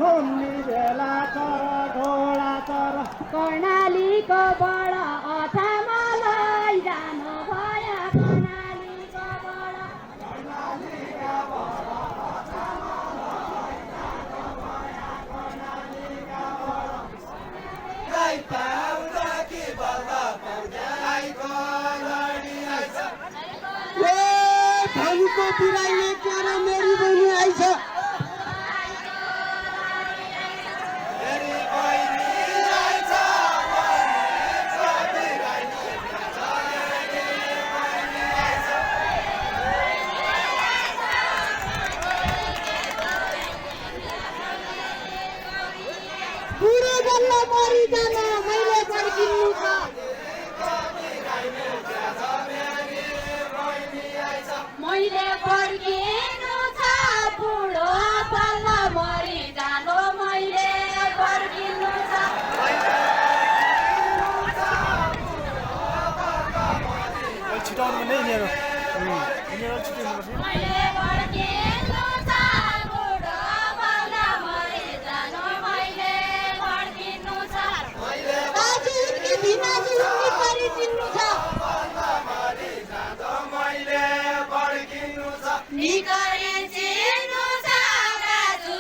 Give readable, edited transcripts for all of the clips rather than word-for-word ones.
घुम्ने बेला चर घोडा चर कर्णालीको बड अछामलाई जानु भयो कर्णालीको बड धनको बिराइने क्यार मेरी बहिनी आइछ बुढो जल्ला मरिजान मैले फर्किनु छ मैले फर्किनु छ बुढो जल्ला मरिजानु मैले फर्किनु छ छिटाउनु नै यिनीहरू छिटाउनु मैले फर्किनु छ बुढो जल्ला मरिजानु मैले फर्किनु छ दाजु उनकी भिनाजु उनकी परि चिन्नु छ निकरी चिन्नु छ दाजु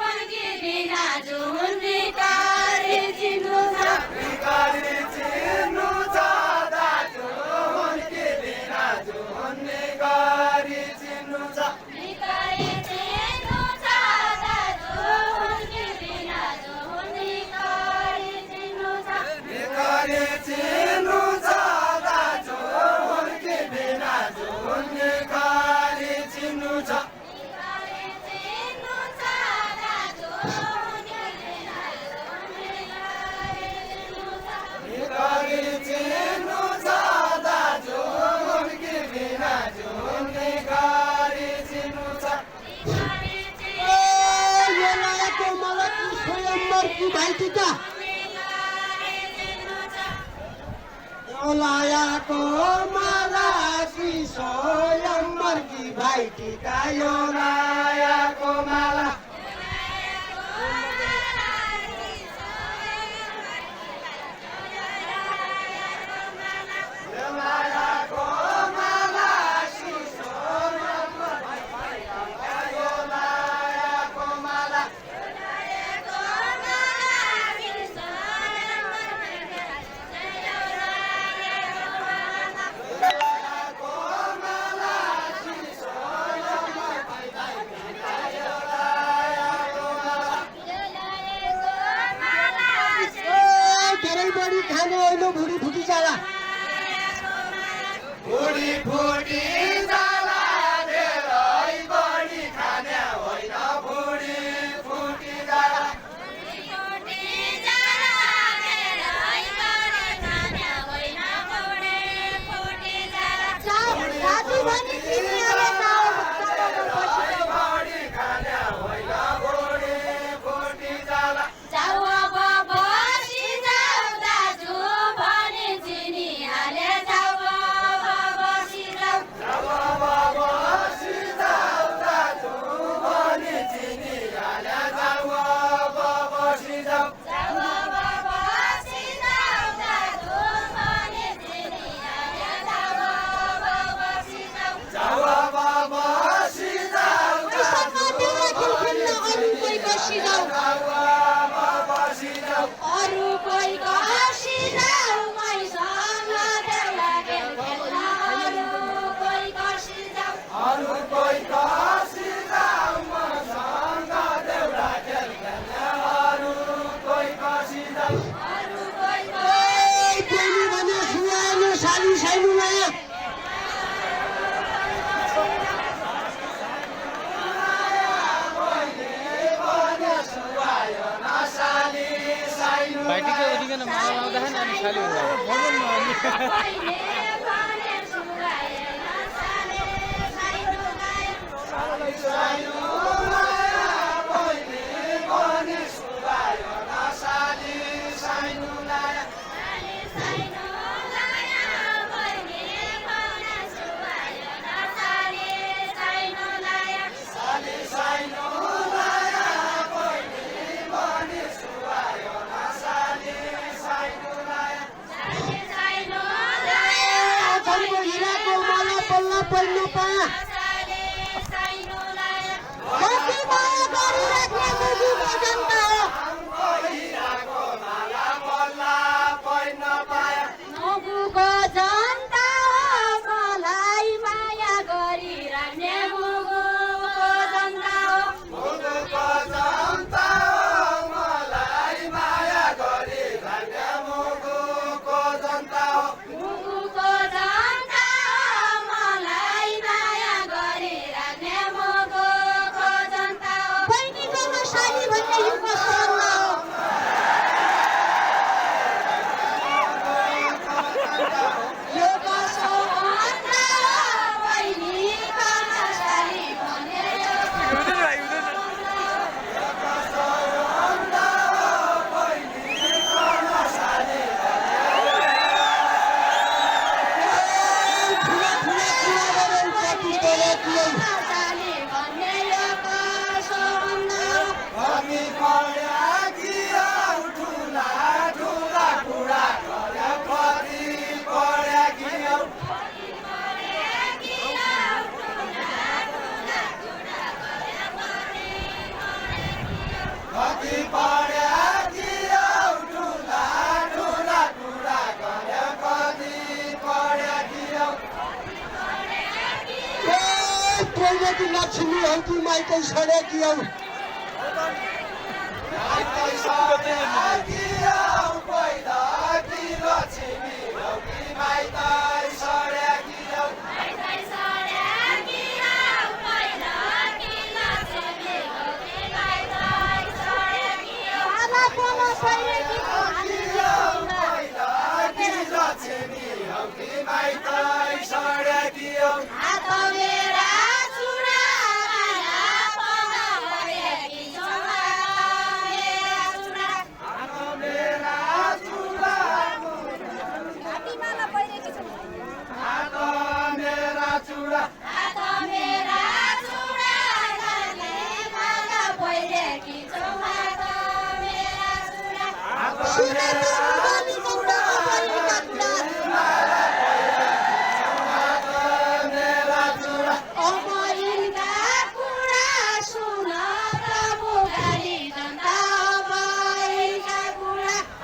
उनकी भिनाजु निकरी चिन्नु छ निकरी चिन्नु छ दाजु उनकी भिनाजु निकरी चिन्नु छ निकरी चिन्नु छ दाजु उनकी भिनाजु निकरी चिन्नु छ निकरी चिन्नु छ दाजु उनकी भिनाजु निकरी चिन्नु छ निकरी चिन्नु छ दाजु उनकी भिनाजु निकरी चिन्नु छ दाजु उनकी भिनाजु निकरी चिन्नु छ यो लायकको मलाई स्वयंवरकी भाइटिका यो लायकको मलाई स्वयंवरकी भाइटिका यो लायकको माला धेरै बढी खाने होइन भुडी फुटी जाला भुडी फुटी जाला धेरै बढी खाने होइन भुडी फुटी जाला दाजु भने चिनिहाले बढी खाने होइन भुडी फुटी जाला जाऊ अब बसी जाऊ दाजु भने चिनिहाले जाऊ अब बसी जाऊ दाजु भनी चिनिहाले जाऊ अब बसी जाऊ जाऊ अब बसी जाऊ दाजु भने चिनिहाले जाऊ अब बसी जाऊ जाऊ अब बसी जाऊ पैसामा देउरा खेल खेल्न अरू कोही कसी जाऊ बसी जाऊ अरू कोही कसी जाऊ मैसँग देउला खेल खेल्न अरू कोही कसी जाऊ अरू कोही कसी जाऊ मसँग देउरा खेल खेल्न अरू कोही कसी जाऊ अरू कोही बहिनी भने सुहाएन साली साइनु नयाँ भाइटिका उठिकन माला लाउँदाखेरि अनि साली हुन्छ कहिले भने सुगाएन साले साइनो युगको सन्न हो यो कसो अन्त हो बहिनी कर्मचारी भने ठुला ठुला कुरा गरेर कति बोले दिए कर्मचारी भन्ने यो कसो अन्त हो कति पढ्या किया ठुला ठुला कुरा गर्यो कति पढ्या किया कति पढ्या किया ठुला ठुला कुरा गर्यो कति पढ्या किया त्रिवेदी लक्ष्मी हौ कि माइकै छोडेकी हौ आमा बोला पहिलेको हात मेरा चुरा पना भएकी चोला मेरा चुरा हातीमाला पहिरेकी छ हात मेरा चुरा गर्ने माला पहिरेकी छ हात मेरा चुरा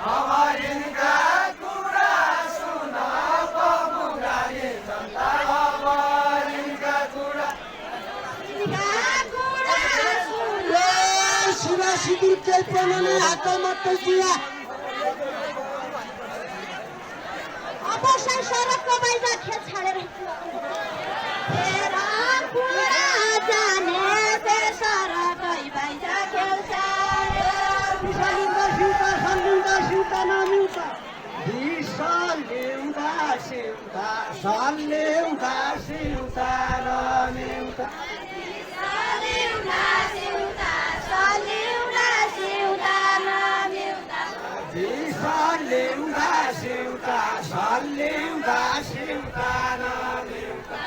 अमरिनका कुरा सुन प्रभु गाली जनता अमरिनका कुरा सुन शिवा सिंदूर केही पनि हात मात्रै दिया अब सडकको बाहिर खेल छाडेर तेरा कुरा जाने सडकै बाहिर खेल छाड्यो सलिउँदा सिउँदा सलिउँदा सिउँदा नमिउँदा सलिउँदा सिउँदा सलिउँदा सिउँदा नमिउँदा सलिउँदा सिउँदा सलिउँदा सिउँदा नमिउँदा